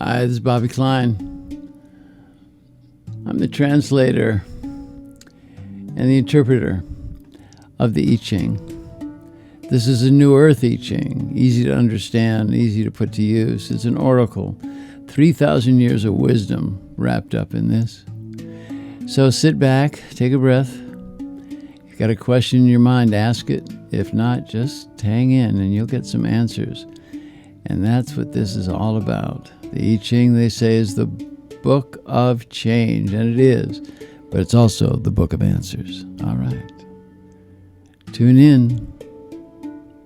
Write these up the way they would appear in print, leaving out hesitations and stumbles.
Hi, this is Bobby Klein. I'm the translator and the interpreter of the I Ching. This is a New Earth I Ching, easy to understand, easy to put to use. It's an oracle, 3,000 years of wisdom wrapped up in this. So sit back, take a breath. If you've got a question in your mind, ask it. If not, just hang in and you'll get some answers. And that's what this is all about. The I Ching, they say, is the book of change, and it is, but it's also the book of answers. All right. Tune in.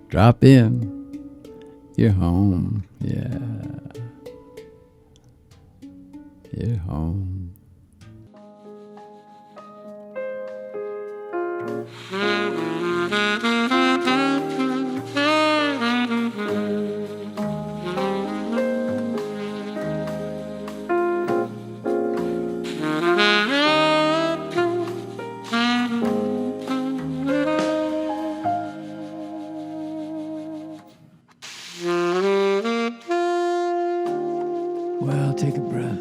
Drop in. You're home. Yeah. You're home. Well, take a breath.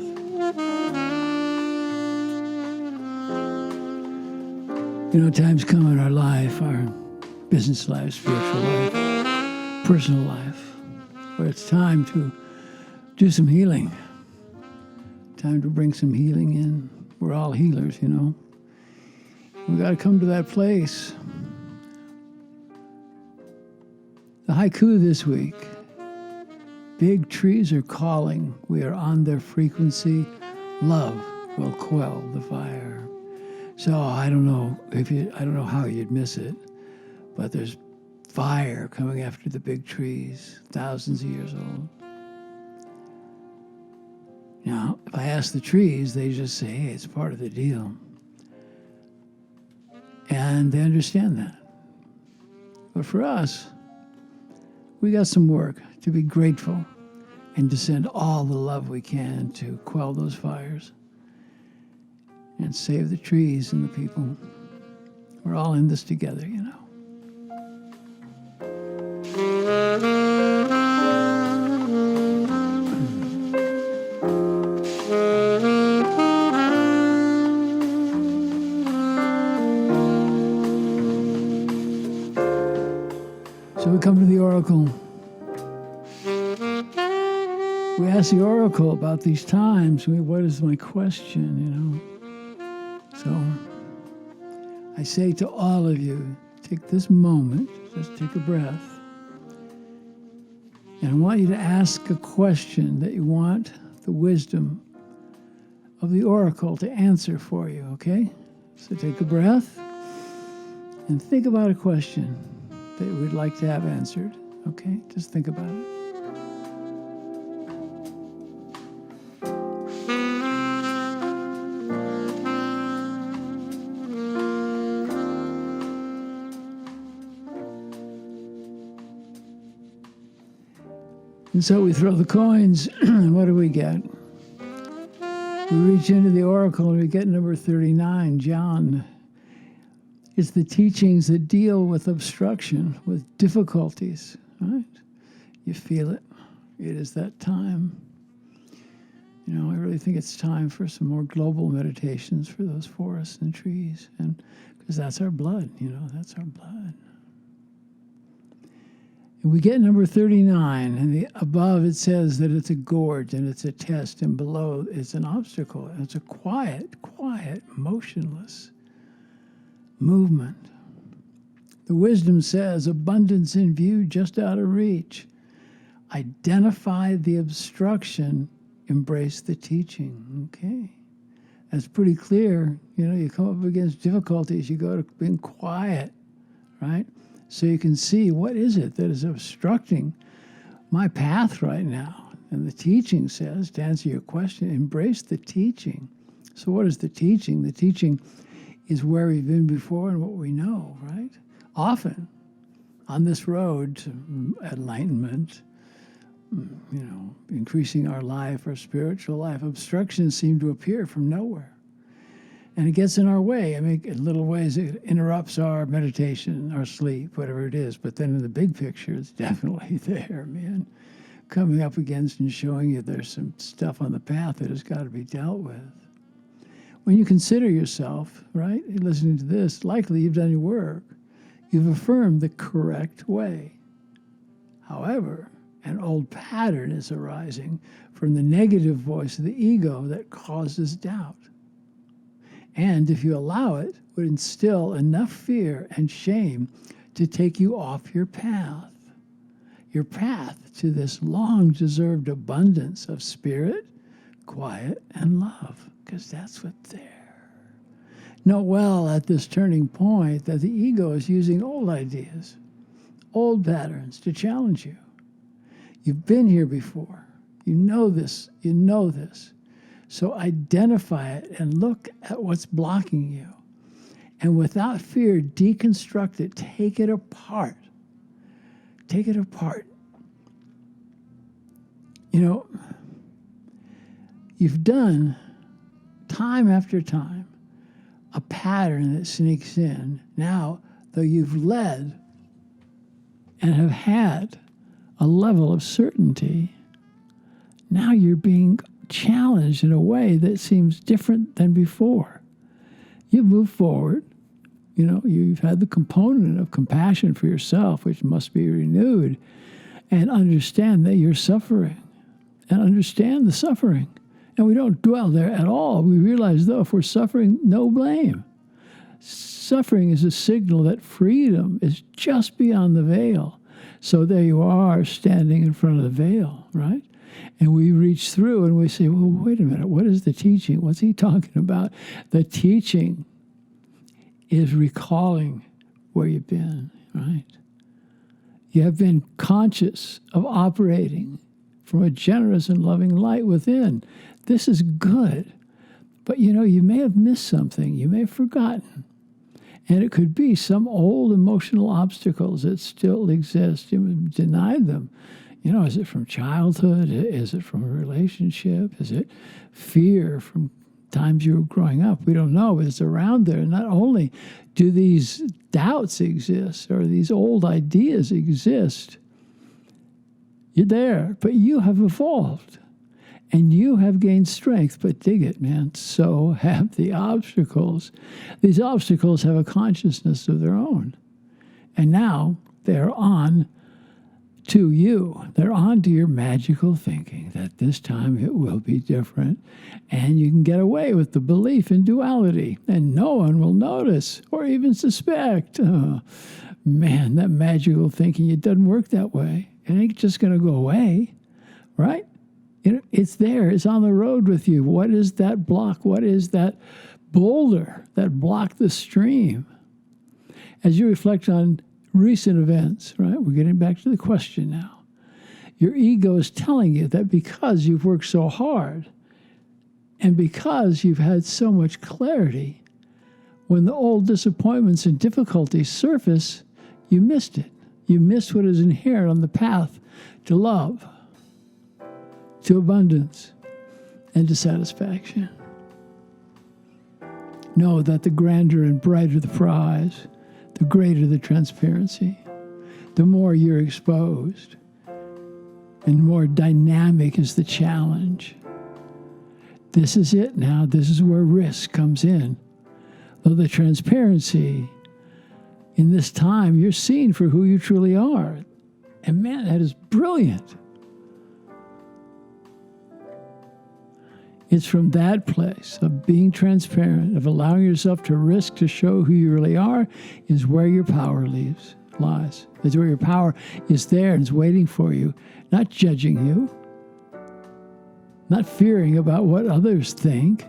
You know, times come in our life, our business life, spiritual life, personal life, where it's time to do some healing. Time to bring some healing in. We're all healers, you know. We got to come to that place. The haiku this week. Big trees are calling. We are on their frequency. Love will quell the fire. So I don't know how you'd miss it, but there's fire coming after the big trees, thousands of years old. Now, if I ask the trees, they just say, hey, it's part of the deal. And they understand that. But for us, we got some work to be grateful and to send all the love we can to quell those fires and save the trees and the people. We're all in this together, you know. So we come to the oracle. We ask the oracle about these times. What is my question, you know? So I say to all of you, take this moment, just take a breath. And I want you to ask a question that you want the wisdom of the oracle to answer for you, okay? So take a breath and think about a question that you would like to have answered, okay? Just think about it. And so we throw the coins, and what do we get? We reach into the oracle, and we get number 39, Jian. It's the teachings that deal with obstruction, with difficulties, right? You feel it. It is that time. You know, I really think it's time for some more global meditations for those forests and trees, and because that's our blood, you know, that's our blood. And we get number 39, and above it says that it's a gorge and it's a test, and below it's an obstacle. And it's a quiet, motionless movement. The wisdom says, abundance in view, just out of reach. Identify the obstruction, embrace the teaching. Okay. That's pretty clear. You know, you come up against difficulties, you go to being quiet, right? So you can see what is it that is obstructing my path right now. And the teaching says, to answer your question, embrace the teaching. So what is the teaching? The teaching is where we've been before and what we know, right? Often on this road to enlightenment, you know, increasing our life, our spiritual life, obstructions seem to appear from nowhere. And it gets in our way. I mean, in little ways, it interrupts our meditation, our sleep, whatever it is. But then in the big picture, it's definitely there, man. coming up against and showing you there's some stuff on the path that has got to be dealt with. When you consider yourself, right, listening to this, likely you've done your work. You've affirmed the correct way. However, an old pattern is arising from the negative voice of the ego that causes doubt. And if you allow it, would instill enough fear and shame to take you off your path to this long-deserved abundance of spirit, quiet, and love, because that's what's there. Note well at this turning point that the ego is using old ideas, old patterns to challenge you. You've been here before. You know this. So identify it and look at what's blocking you. And without fear, deconstruct it. Take it apart. Take it apart. You've done time after time a pattern that sneaks in. Now, though you've led and have had a level of certainty, now you're being challenged in a way that seems different than before. You've moved forward. You've had the component of compassion for yourself, which must be renewed, and understand that you're suffering, and understand the suffering. And we don't dwell there at all. We realize, though, if we're suffering, no blame. Suffering is a signal that freedom is just beyond the veil. So there you are, standing in front of the veil, right? And we reach through and we say, well, wait a minute, what is the teaching? What's he talking about? The teaching is recalling where you've been, right? You have been conscious of operating from a generous and loving light within. This is good. But you may have missed something. You may have forgotten. And it could be some old emotional obstacles that still exist. You denied them. Is it from childhood? Is it from a relationship? Is it fear from times you were growing up? We don't know, but it's around there. Not only do these doubts exist or these old ideas exist, you're there, but you have evolved and you have gained strength. But dig it, man, so have the obstacles. These obstacles have a consciousness of their own. And now they're on to you. They're on to your magical thinking that this time it will be different. And you can get away with the belief in duality. And no one will notice or even suspect. Oh, man, that magical thinking, it doesn't work that way. It ain't just going to go away, right? It's there. It's on the road with you. What is that block? What is that boulder that blocked the stream? As you reflect on recent events, right? We're getting back to the question now. Your ego is telling you that because you've worked so hard and because you've had so much clarity, when the old disappointments and difficulties surface, you missed it. You missed what is inherent on the path to love, to abundance, and to satisfaction. Know that the grander and brighter the prize, the greater the transparency, the more you're exposed, and the more dynamic is the challenge. This is it now. This is where risk comes in. Though the transparency, in this time, you're seen for who you truly are. And man, that is brilliant. It's from that place of being transparent, of allowing yourself to risk to show who you really are, is where your power lies. It's where your power is there and is waiting for you, not judging you, not fearing about what others think.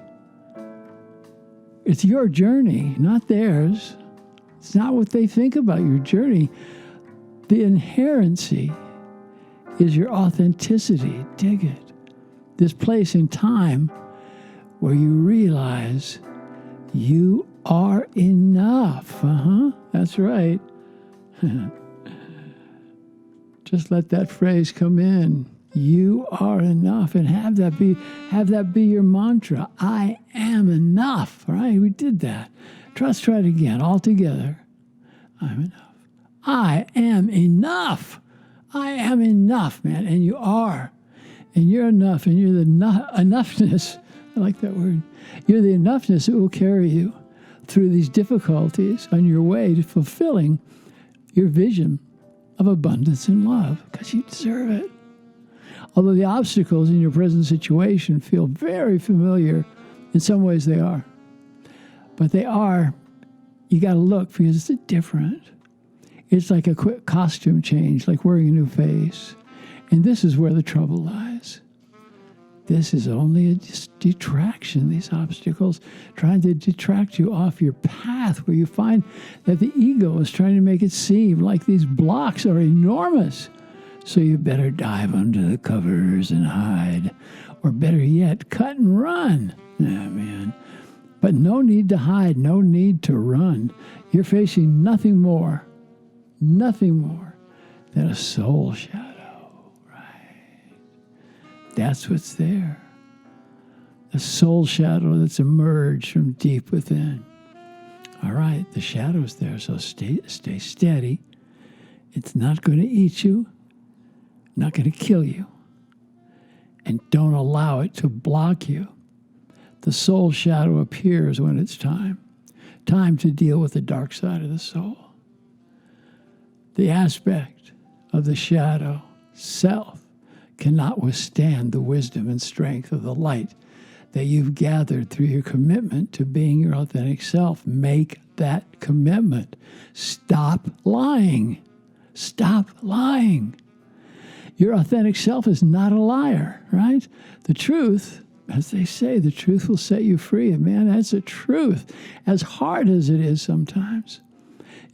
It's your journey, not theirs. It's not what they think about your journey. The inherency is your authenticity. Dig it. This place in time where you realize you are enough. That's right. Just let that phrase come in. You are enough, and have that be your mantra. I am enough. All right, we did that. Let's try it again, all together. I'm enough. I am enough. I am enough, man. And you are. And you're enough. And you're the enoughness. I like that word. You're the enoughness that will carry you through these difficulties on your way to fulfilling your vision of abundance and love, because you deserve it. Although the obstacles in your present situation feel very familiar, in some ways they are. But they are, you got to look, because it's different. It's like a quick costume change, like wearing a new face. And this is where the trouble lies. This is only a detraction, these obstacles, trying to detract you off your path, where you find that the ego is trying to make it seem like these blocks are enormous. So you better dive under the covers and hide. Or better yet, cut and run. Yeah, man. But no need to hide, no need to run. You're facing nothing more than a soul shadow. That's what's there. A soul shadow that's emerged from deep within. All right, the shadow's there, so stay steady. It's not going to eat you, not going to kill you. And don't allow it to block you. The soul shadow appears when it's time to deal with the dark side of the soul. The aspect of the shadow, self, cannot withstand the wisdom and strength of the light that you've gathered through your commitment to being your authentic self. Make that commitment. Stop lying. Stop lying. Your authentic self is not a liar, right? The truth, as they say, the truth will set you free. And man, that's the truth. As hard as it is sometimes,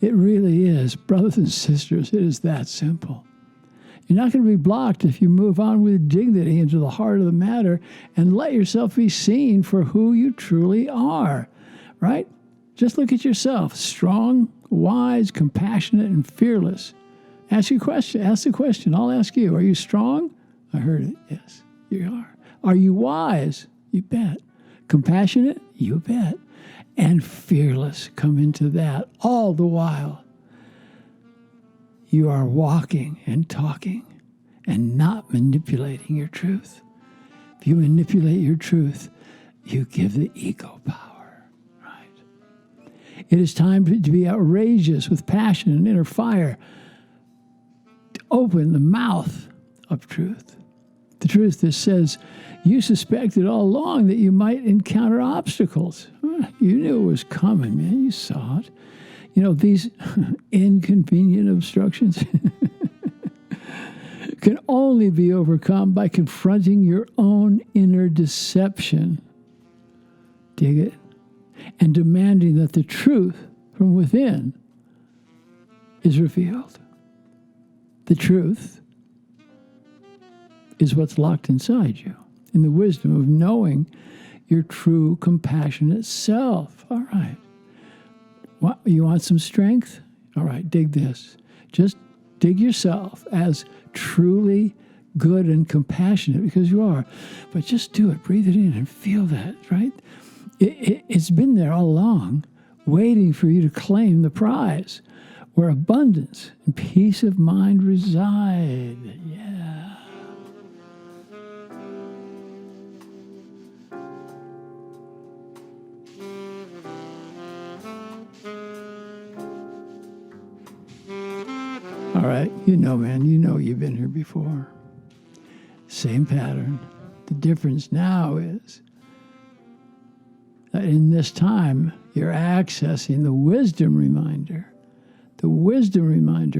it really is. Brothers and sisters, it is that simple. You're not going to be blocked if you move on with dignity into the heart of the matter and let yourself be seen for who you truly are, right? Just look at yourself, strong, wise, compassionate, and fearless. Ask the question. I'll ask you, are you strong? I heard it. Yes, you are. Are you wise? You bet. Compassionate? You bet. And fearless. Come into that all the while. You are walking and talking and not manipulating your truth. If you manipulate your truth, you give the ego power, right? It is time to be outrageous with passion and inner fire. To open the mouth of truth. The truth that says, you suspected all along that you might encounter obstacles. You knew it was coming, man. You saw it. You know, these inconvenient obstructions can only be overcome by confronting your own inner deception. Dig it? And demanding that the truth from within is revealed. The truth is what's locked inside you, in the wisdom of knowing your true compassionate self. All right. What, you want some strength? All right, dig this. Just dig yourself as truly good and compassionate, because you are. But just do it. Breathe it in and feel that, right? It's been there all along, waiting for you to claim the prize, where abundance and peace of mind reside. Yeah. All right, you know, man, you know you've been here before. Same pattern. The difference now is that in this time, you're accessing the wisdom reminder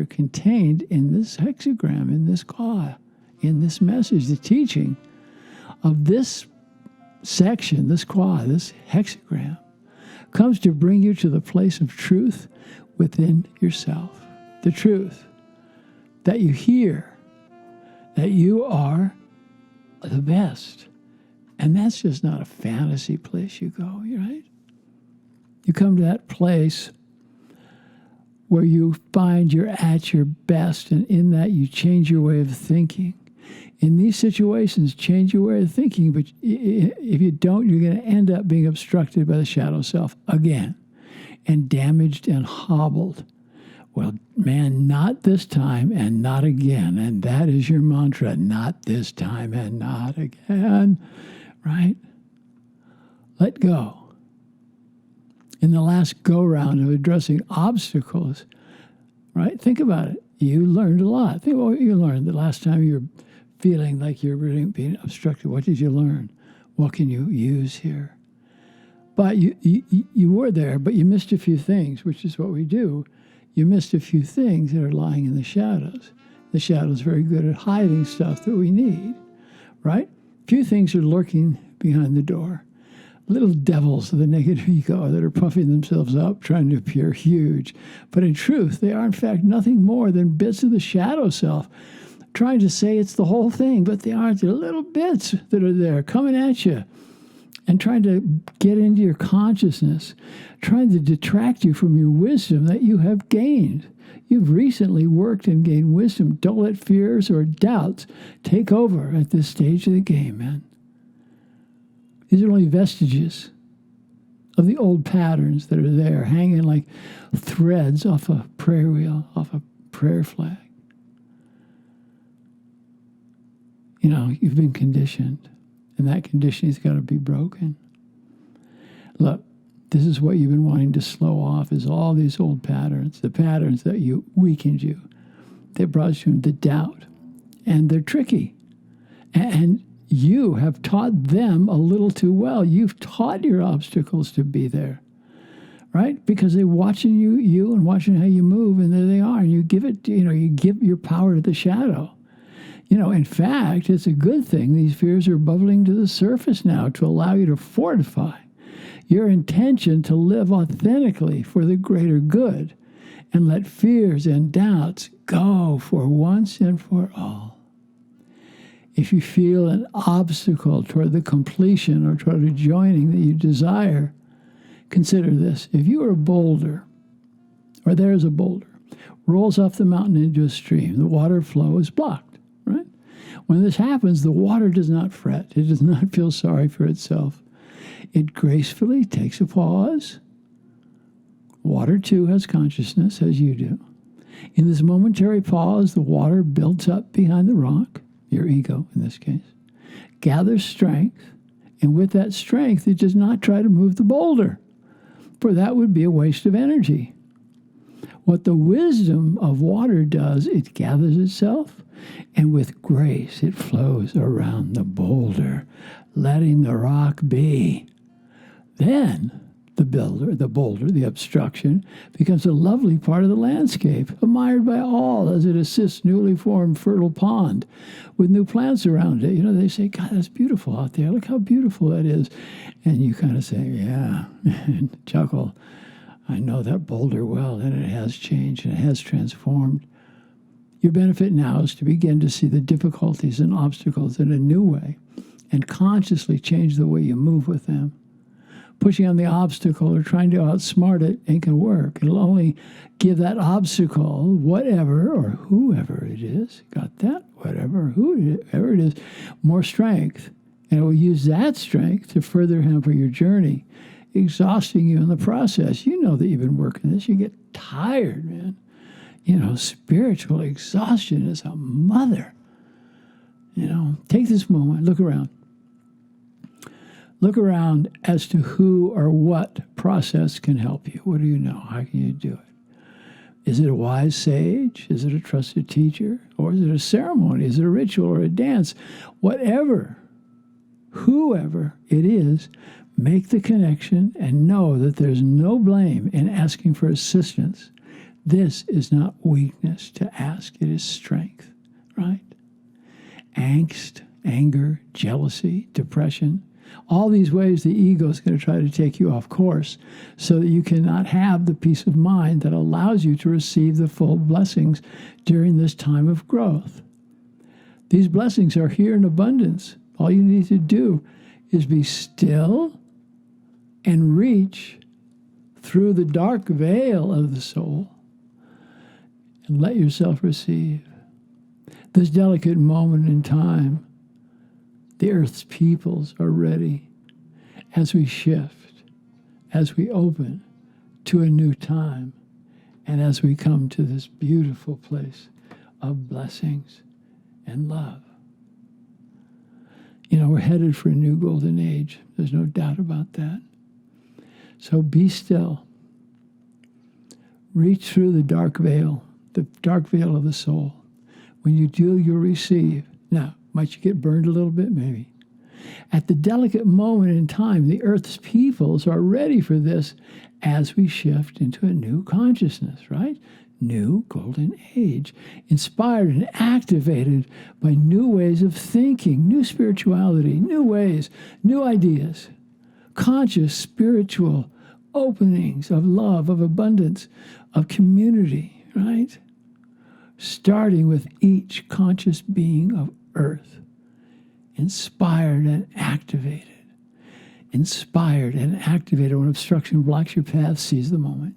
contained in this hexagram, in this kwa, in this message, the teaching of this section, this kwa, this hexagram, comes to bring you to the place of truth within yourself. The truth that you hear, that you are the best. And that's just not a fantasy place you go, right? You come to that place where you find you're at your best, and in that you change your way of thinking. In these situations, change your way of thinking, but if you don't, you're going to end up being obstructed by the shadow self again, and damaged and hobbled Well, man, not this time and not again. And that is your mantra, not this time and not again, right? Let go. In the last go-round of addressing obstacles, right? Think about it. You learned a lot. Think about what you learned the last time you were feeling like you're really being obstructed. What did you learn? What can you use here? But you were there, but you missed a few things, which is what we do. You missed a few things that are lying in the shadows. The shadow's very good at hiding stuff that we need, right? Few things are lurking behind the door. Little devils of the negative ego that are puffing themselves up, trying to appear huge. But in truth, they are in fact nothing more than bits of the shadow self, trying to say it's the whole thing, but they aren't. They're little bits that are there coming at you and trying to get into your consciousness, trying to detract you from your wisdom that you have gained. You've recently worked and gained wisdom. Don't let fears or doubts take over at this stage of the game, man. These are only vestiges of the old patterns that are there, hanging like threads off a prayer wheel, off a prayer flag. You know, you've been conditioned, and that conditioning's got to be broken. Look, this is what you've been wanting to slow off, is all these old patterns, the patterns that you weakened you, that brought you into doubt. And they're tricky. And you have taught them a little too well. You've taught your obstacles to be there, right? Because they're watching you and watching how you move, and there they are. And you give it, you give your power to the shadow. In fact, it's a good thing these fears are bubbling to the surface now to allow you to fortify your intention to live authentically for the greater good and let fears and doubts go for once and for all. If you feel an obstacle toward the completion or toward the joining that you desire, consider this. If you are a boulder, or there's a boulder, rolls off the mountain into a stream, the water flow is blocked, right? When this happens, the water does not fret. It does not feel sorry for itself. It gracefully takes a pause. Water, too, has consciousness, as you do. In this momentary pause, the water builds up behind the rock, your ego in this case, gathers strength, and with that strength, it does not try to move the boulder, for that would be a waste of energy. What the wisdom of water does, it gathers itself, and with grace, it flows around the boulder, letting the rock be. Then the boulder, the obstruction, becomes a lovely part of the landscape, admired by all as it assists newly formed fertile pond with new plants around it. They say, God, that's beautiful out there. Look how beautiful that is. And you kind of say, yeah, and chuckle. I know that boulder well, and it has changed, and it has transformed. Your benefit now is to begin to see the difficulties and obstacles in a new way and consciously change the way you move with them. Pushing on the obstacle or trying to outsmart it ain't going to work. It'll only give that obstacle, whatever or whoever it is, got that? Whatever, whoever it is, more strength. And it will use that strength to further hamper your journey, exhausting you in the process. You know that you've been working this. You get tired, man. Spiritual exhaustion is a mother. Take this moment, look around. Look around as to who or what process can help you. What do you know? How can you do it? Is it a wise sage? Is it a trusted teacher? Or is it a ceremony? Is it a ritual or a dance? Whatever, whoever it is, make the connection and know that there's no blame in asking for assistance. This is not weakness to ask. It is strength, right? Angst, anger, jealousy, depression, all these ways the ego is going to try to take you off course so that you cannot have the peace of mind that allows you to receive the full blessings during this time of growth. These blessings are here in abundance. All you need to do is be still and reach through the dark veil of the soul and let yourself receive. This delicate moment in time, the earth's peoples are ready as we shift, as we open to a new time And as we come to this beautiful place of blessings and love, we're headed for a new golden age. There's no doubt about that. So be still. Reach through the dark veil of the soul. When you do, you'll receive. Now, might you get burned a little bit? Maybe. At the delicate moment in time, the earth's peoples are ready for this as we shift into a new consciousness, right? New golden age, inspired and activated by new ways of thinking, new spirituality, new ways, new ideas, conscious spiritual openings of love, of abundance, of community, right? Starting with each conscious being of earth, inspired and activated. Inspired and activated. When obstruction blocks your path, seize the moment.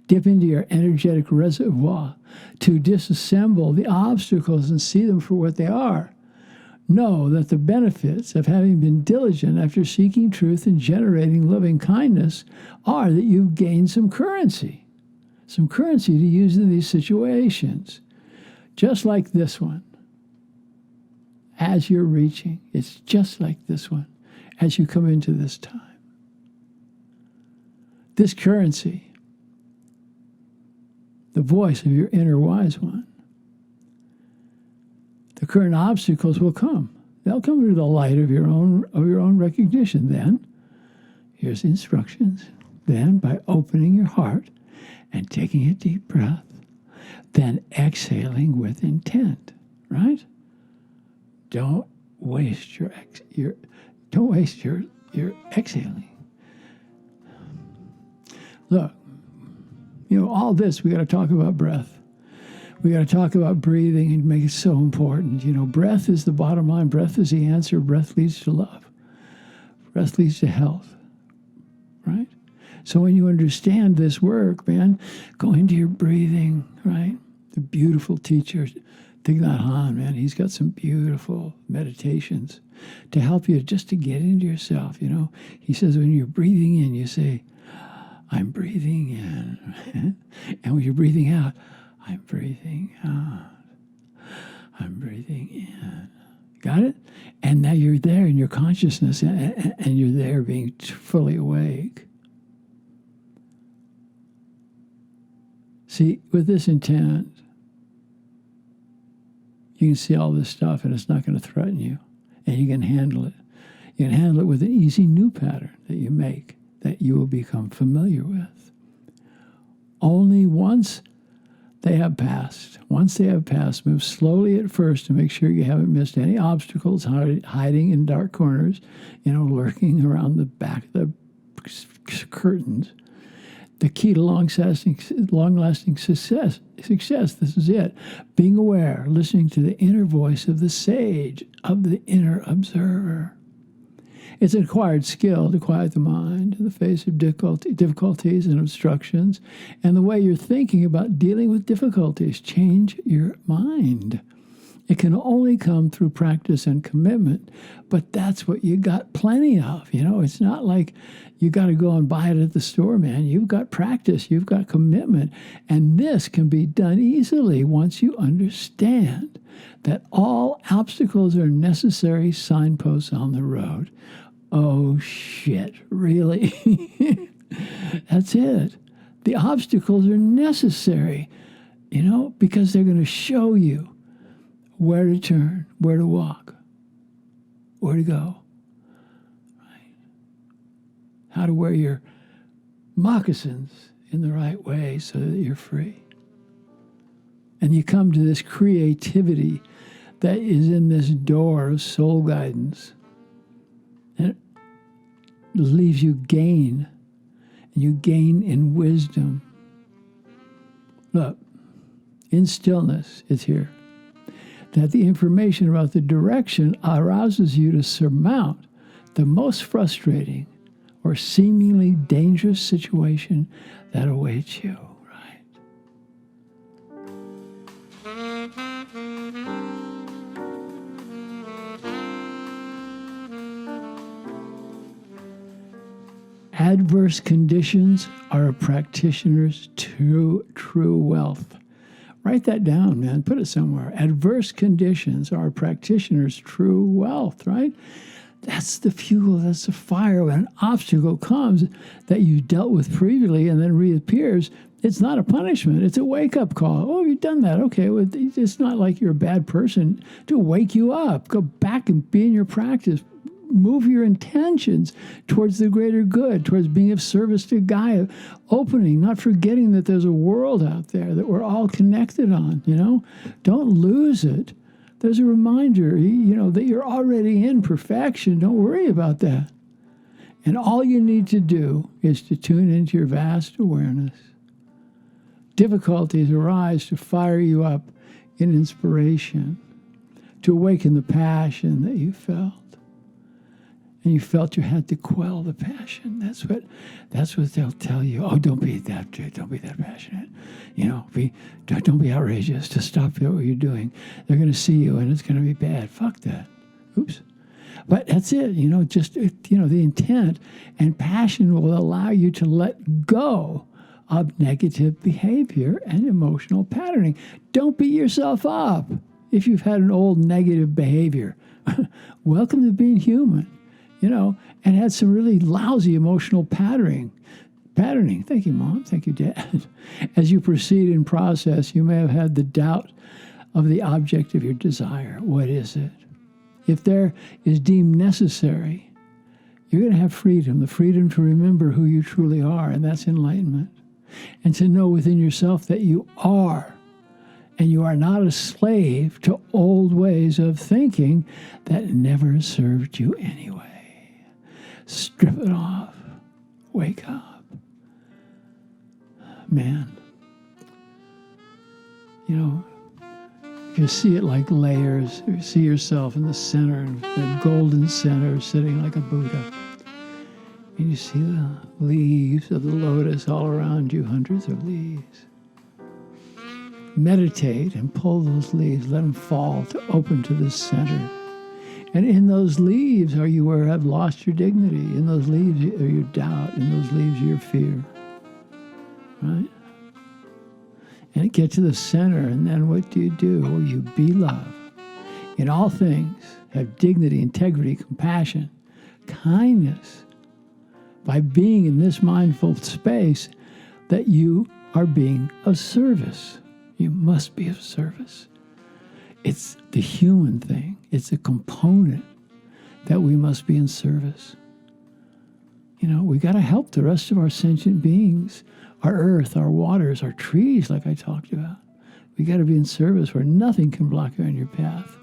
Dip into your energetic reservoir to disassemble the obstacles and see them for what they are. Know that the benefits of having been diligent after seeking truth and generating loving kindness are that you've gained some currency to use in these situations. Just like this one. As you're reaching, it's just like this one as you come into this time. This currency, the voice of your inner wise one, the current obstacles will come. They'll come to the light of your own recognition. Then, here's the instructions. Then, by opening your heart and taking a deep breath, then exhaling with intent, right? Don't waste your exhaling. Look, all this, we got to talk about breath. We got to talk about breathing and make it so important. Breath is the bottom line. Breath is the answer. Breath leads to love. Breath leads to health, right? So when you understand this work, man, go into your breathing, right? The beautiful teacher, Thich Nhat Hanh, man, he's got some beautiful meditations to help you just to get into yourself, He says when you're breathing in, you say, I'm breathing in. And when you're breathing out, I'm breathing out. I'm breathing in. Got it? And now you're there in your consciousness, and you're there being fully awake. See, with this intent, you can see all this stuff, and it's not going to threaten you, and you can handle it. You can handle it with an easy new pattern that you make, that you will become familiar with. Only once they have passed, move slowly at first to make sure you haven't missed any obstacles hiding in dark corners, lurking around the back of the curtains. The key to long-lasting success, this is it. Being aware, listening to the inner voice of the sage, of the inner observer. It's an acquired skill to quiet the mind in the face of difficulties and obstructions, and the way you're thinking about dealing with difficulties. Change your mind. It can only come through practice and commitment, but that's what you got plenty of. It's not like you got to go and buy it at the store, man. You've got practice, you've got commitment, and this can be done easily once you understand that all obstacles are necessary signposts on the road. Oh, shit, really? That's it. The obstacles are necessary, because they're going to show you where to turn, where to walk, where to go, right? How to wear your moccasins in the right way so that you're free. And you come to this creativity that is in this door of soul guidance. And it leaves you gain. And you gain in wisdom. Look, in stillness, it's here. That the information about the direction arouses you to surmount the most frustrating or seemingly dangerous situation that awaits you, right? Adverse conditions are a practitioner's true wealth. Write that down, man. Put it somewhere. Adverse conditions are a practitioner's true wealth, right? That's the fuel, that's the fire. When an obstacle comes that you dealt with previously and then reappears, it's not a punishment. It's a wake-up call. Oh, you've done that. Okay, well, it's not like you're a bad person to wake you up. Go back and be in your practice. Move your intentions towards the greater good, towards being of service to Gaia, opening, not forgetting that there's a world out there that we're all connected on, Don't lose it. There's a reminder, that you're already in perfection. Don't worry about that. And all you need to do is to tune into your vast awareness. Difficulties arise to fire you up in inspiration, to awaken the passion that you felt. And you felt you had to quell the passion. That's what they'll tell you. Oh, don't be that passionate. Don't be outrageous. To stop what you're doing. They're going to see you, and it's going to be bad. Fuck that. Oops. But that's it. The intent and passion will allow you to let go of negative behavior and emotional patterning. Don't beat yourself up if you've had an old negative behavior. Welcome to being human. And had some really lousy emotional patterning. Thank you, Mom. Thank you, Dad. As you proceed in process, you may have had the doubt of the object of your desire. What is it? If there is deemed necessary, you're going to have freedom, the freedom to remember who you truly are, and that's enlightenment. And to know within yourself that you are, and you are not a slave to old ways of thinking that never served you anyway. Strip it off. Wake up. Man. You see it like layers. You see yourself in the center, the golden center, sitting like a Buddha. And you see the leaves of the lotus all around you, hundreds of leaves. Meditate and pull those leaves. Let them fall to open to the center. And in those leaves are you where have lost your dignity. In those leaves are your doubt. In those leaves are your fear. Right? And get to the center, and then what do? You be love. In all things, have dignity, integrity, compassion, kindness. By being in this mindful space, that you are being of service. You must be of service. It's the human thing. It's a component that we must be in service. We got to help the rest of our sentient beings, our earth, our waters, our trees, like I talked about. We got to be in service where nothing can block you on your path,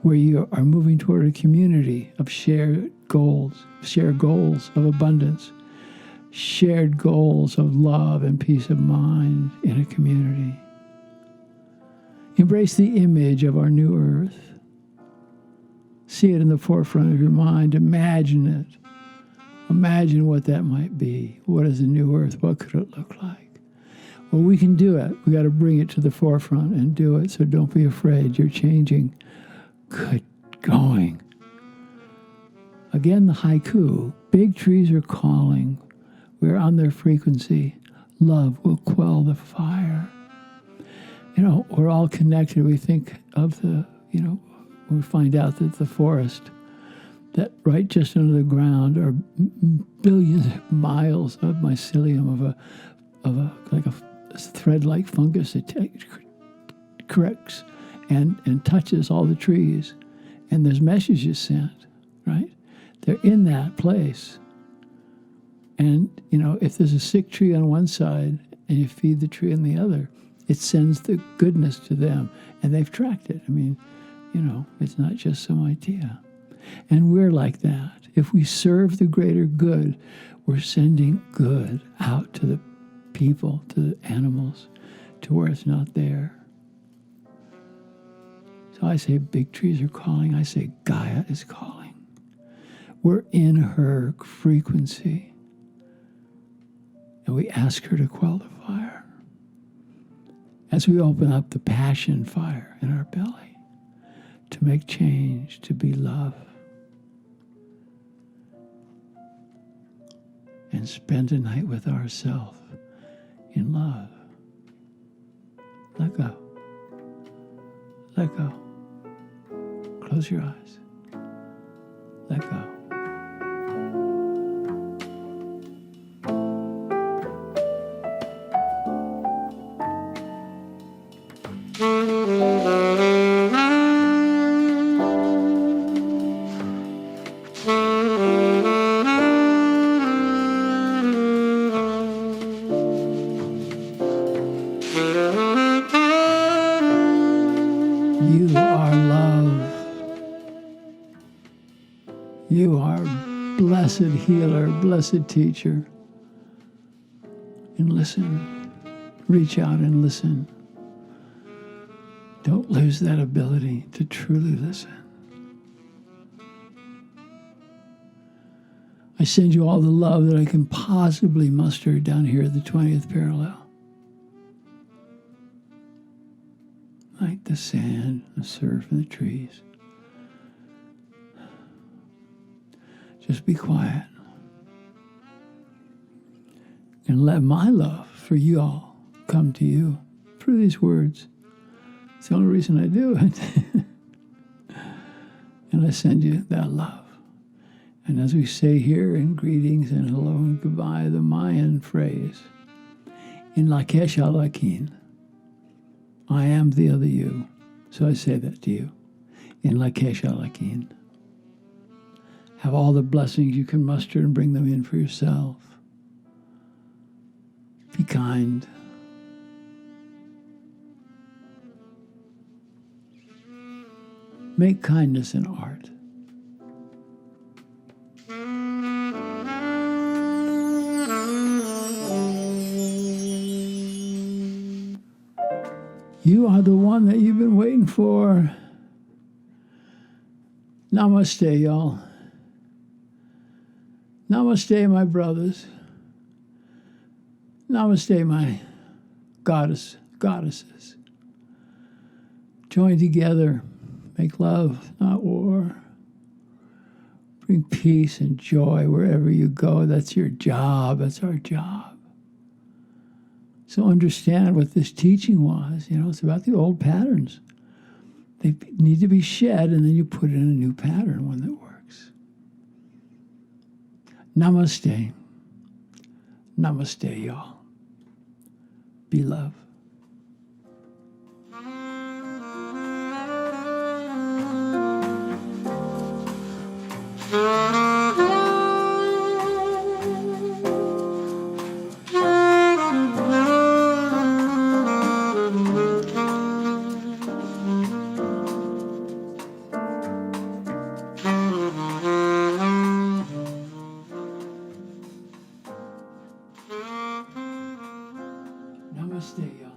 where you are moving toward a community of shared goals of abundance, shared goals of love and peace of mind in a community. Embrace the image of our new earth. See it in the forefront of your mind. Imagine it. Imagine what that might be. What is a new earth? What could it look like? Well, we can do it. We got to bring it to the forefront and do it. So don't be afraid. You're changing. Good going. Again, the haiku. Big trees are calling. We're on their frequency. Love will quell the fire. We're all connected. We think of we find out that the forest, that right just under the ground are billions of miles of mycelium, like a thread-like fungus that corrects and touches all the trees. And there's messages sent, right? They're in that place. And, if there's a sick tree on one side and you feed the tree on the other, it sends the goodness to them. And they've tracked it. It's not just some idea. And we're like that. If we serve the greater good, we're sending good out to the people, to the animals, to where it's not there. So I say big trees are calling. I say Gaia is calling. We're in her frequency. And we ask her to quell the fire. As we open up the passion fire in our belly to make change, to be love. and spend a night with ourselves in love. Let go. Let go. Close your eyes. Let go. You are love. You are blessed healer, blessed teacher. And listen. Reach out and listen. Don't lose that ability to truly listen. I send you all the love that I can possibly muster down here at the 20th parallel. Like the sand, the surf, and the trees. Just be quiet. And let my love for you all come to you through these words. It's the only reason I do it. And I send you that love. And as we say here in greetings and hello and goodbye, the Mayan phrase, in Lakesh Alakin, I am the other you. So I say that to you. In Lakesh Alakin. Have all the blessings you can muster and bring them in for yourself. Be kind. Make kindness an art. You are the one that you've been waiting for. Namaste, y'all. Namaste, my brothers. Namaste, my goddesses. Join together. Make love, not war. Bring peace and joy wherever you go. That's your job. That's our job. So understand what this teaching was. You know, it's about the old patterns. They need to be shed, and then you put in a new pattern, one that works. Namaste. Namaste, y'all. Be love. Namaste, y'all.